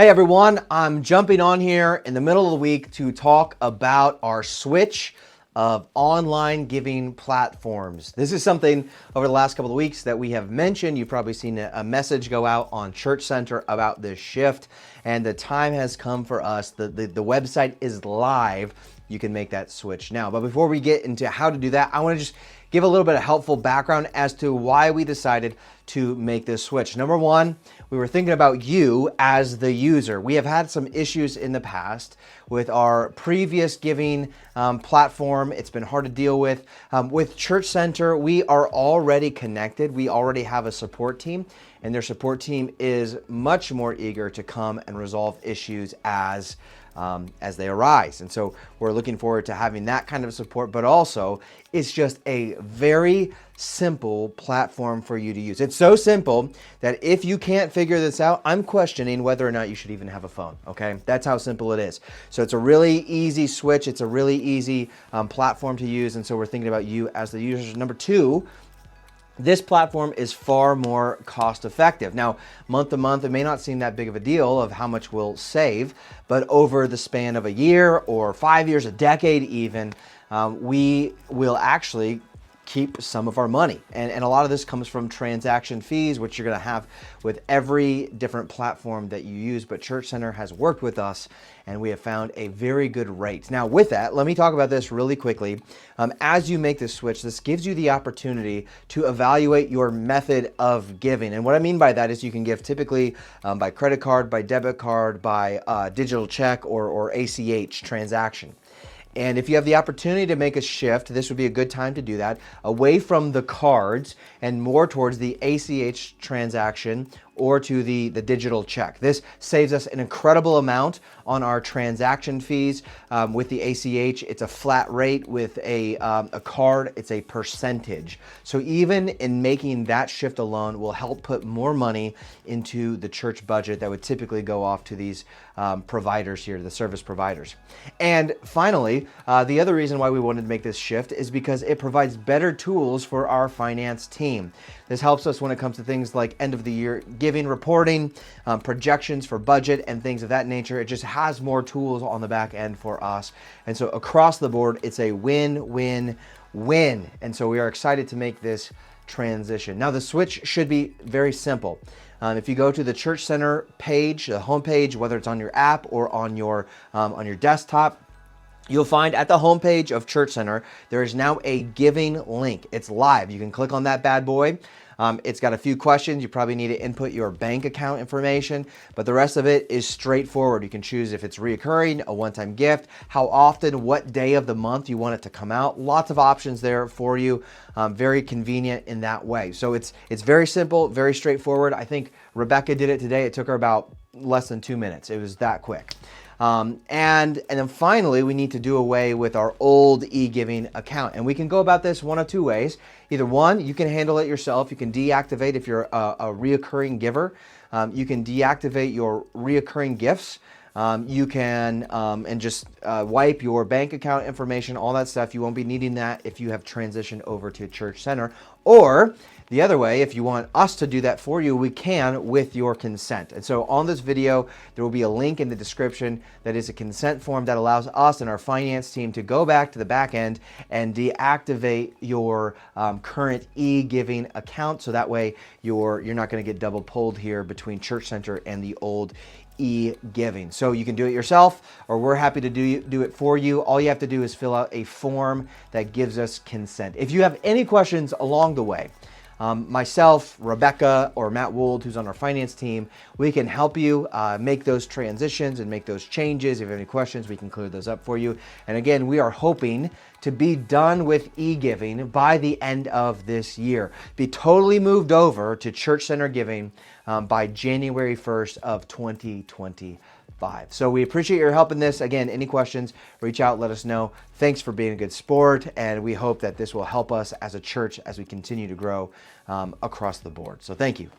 Hey everyone, I'm jumping on here in the middle of the week to talk about our switch of online giving platforms. This is something over the last couple of weeks that we have mentioned. You've probably seen a message go out on Church Center about this shift, and the time has come for us. The website is live. You can make that switch now. But before we get into how to do that, I want to just give a little bit of helpful background as to why we decided to make this switch. Number one, we were thinking about you as the user. We have had some issues in the past with our previous giving platform. It's been hard to deal with. With Church Center, we are already connected. We already have a support team, and their support team is much more eager to come and resolve issues as they arise. And so we're looking forward to having that kind of support, but also it's just a very simple platform for you to use. It's so simple that if you can't figure this out, I'm questioning whether or not you should even have a phone, okay? That's how simple it is. So it's a really easy switch. It's a really easy platform to use. And so we're thinking about you as the user. Number two, this platform is far more cost effective. Now, month to month, it may not seem that big of a deal of how much we'll save, but over the span of a year or 5 years, a decade even, we will actually keep some of our money. And a lot of this comes from transaction fees, which you're gonna have with every different platform that you use, but Church Center has worked with us and we have found a very good rate. Now with that, let me talk about this really quickly. As you make this switch, this gives you the opportunity to evaluate your method of giving. And what I mean by that is you can give typically by credit card, by debit card, by digital check or ACH transaction. And if you have the opportunity to make a shift, this would be a good time to do that, away from the cards and more towards the ACH transaction or to the digital check. This saves us an incredible amount on our transaction fees. With the ACH, it's a flat rate. With a card, it's a percentage. So even in making that shift alone will help put more money into the church budget that would typically go off to these providers here, the service providers. And finally, the other reason why we wanted to make this shift is because it provides better tools for our finance team. This helps us when it comes to things like end of the year giving reporting, projections for budget and things of that nature. It just has more tools on the back end for us. And so across the board, it's a win-win-win. And so we are excited to make this transition. Now the switch should be very simple. If you go to the Church Center page, the homepage, whether it's on your app or on your desktop, you'll find at the homepage of Church Center, there is now a giving link. It's live. You can click on that bad boy. It's got a few questions. You probably need to input your bank account information, but the rest of it is straightforward. You can choose if it's reoccurring, a one-time gift, how often, what day of the month you want it to come out. Lots of options there for you. Very convenient in that way. So it's very simple, very straightforward. I think Rebecca did it today. It took her about less than 2 minutes. It was that quick. And then finally, we need to do away with our old e-giving account. And we can go about this one of two ways. Either one, you can handle it yourself. You can deactivate if you're a reoccurring giver. You can deactivate your reoccurring gifts. You can and just wipe your bank account information, all that stuff. You won't be needing that if you have transitioned over to Church Center. Or the other way, if you want us to do that for you, we can with your consent. And so on this video, there will be a link in the description that is a consent form that allows us and our finance team to go back to the back end and deactivate your current e-giving account. So that way you're not going to get double pulled here between Church Center and the old e-giving. So you can do it yourself, or we're happy to do it for you. All you have to do is fill out a form that gives us consent. If you have any questions along the way, myself, Rebecca, or Matt Wold, who's on our finance team, we can help you make those transitions and make those changes. If you have any questions, we can clear those up for you. And again, we are hoping to be done with e-giving by the end of this year. Be totally moved over to Church Center Giving by January 1st of 2025. So we appreciate your help in this. Again, any questions, reach out, let us know. Thanks for being a good sport, and we hope that this will help us as a church as we continue to grow across the board. So thank you.